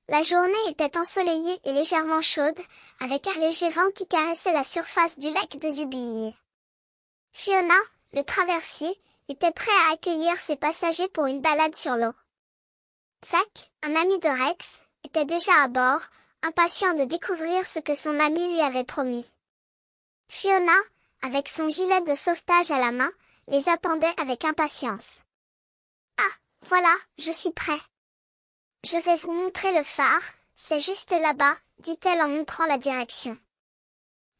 La journée était ensoleillée et légèrement chaude, avec un léger vent qui caressait la surface du lac de Zubilles. Fiona, le traversier, était prêt à accueillir ses passagers pour une balade sur l'eau. Zack, un ami de Rex, était déjà à bord, impatient de découvrir ce que son ami lui avait promis. Fiona, avec son gilet de sauvetage à la main, les attendait avec impatience. Ah, voilà, je suis prêt. Je vais vous montrer le phare, c'est juste là-bas, dit-elle en montrant la direction.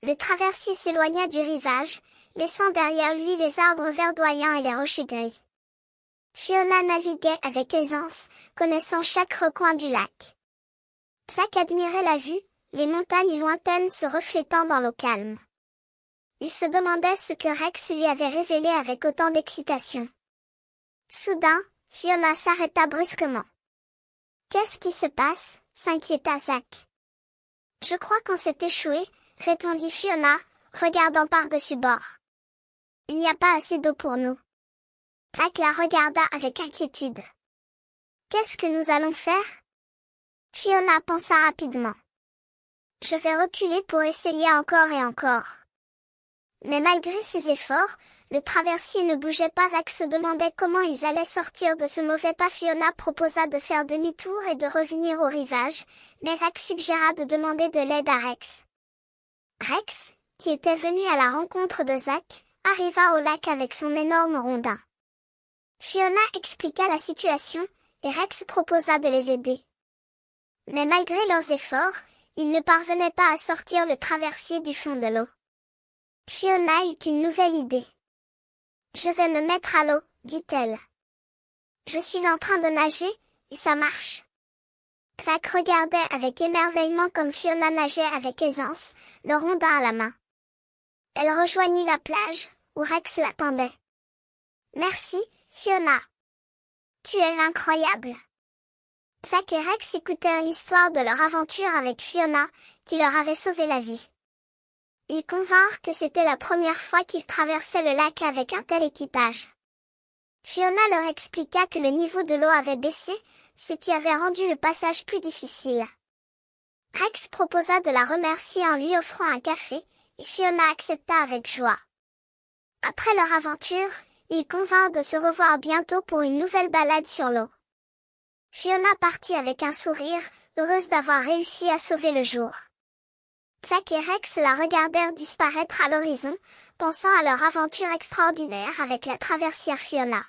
Le traversier s'éloigna du rivage, laissant derrière lui les arbres verdoyants et les rochers gris. Fiona naviguait avec aisance, connaissant chaque recoin du lac. Zack admirait la vue, les montagnes lointaines se reflétant dans l'eau calme. Il se demandait ce que Rex lui avait révélé avec autant d'excitation. Soudain, Fiona s'arrêta brusquement. « Qu'est-ce qui se passe ?» s'inquiéta Zack. « Je crois qu'on s'est échoué, » répondit Fiona, regardant par-dessus bord. « Il n'y a pas assez d'eau pour nous. » Zack la regarda avec inquiétude. « Qu'est-ce que nous allons faire ?» Fiona pensa rapidement. « Je vais reculer pour essayer encore et encore. » Mais malgré ses efforts, le traversier ne bougeait pas. Zack se demandait comment ils allaient sortir de ce mauvais pas. Fiona proposa de faire demi-tour et de revenir au rivage, mais Zack suggéra de demander de l'aide à Rex. Rex, qui était venu à la rencontre de Zack, arriva au lac avec son énorme rondin. Fiona expliqua la situation, et Rex proposa de les aider. Mais malgré leurs efforts, ils ne parvenaient pas à sortir le traversier du fond de l'eau. Fiona eut une nouvelle idée. « Je vais me mettre à l'eau, » dit-elle. « Je suis en train de nager, et ça marche. » Zack regardait avec émerveillement comme Fiona nageait avec aisance, le rondin à la main. Elle rejoignit la plage, où Rex l'attendait. « Merci, Fiona. Tu es incroyable. » Zack et Rex écoutèrent l'histoire de leur aventure avec Fiona, qui leur avait sauvé la vie. Ils convinrent que c'était la première fois qu'ils traversaient le lac avec un tel équipage. Fiona leur expliqua que le niveau de l'eau avait baissé, ce qui avait rendu le passage plus difficile. Rex proposa de la remercier en lui offrant un café, et Fiona accepta avec joie. Après leur aventure, ils convinrent de se revoir bientôt pour une nouvelle balade sur l'eau. Fiona partit avec un sourire, heureuse d'avoir réussi à sauver le jour. Zack et Rex la regardèrent disparaître à l'horizon, pensant à leur aventure extraordinaire avec la traversière Fiona.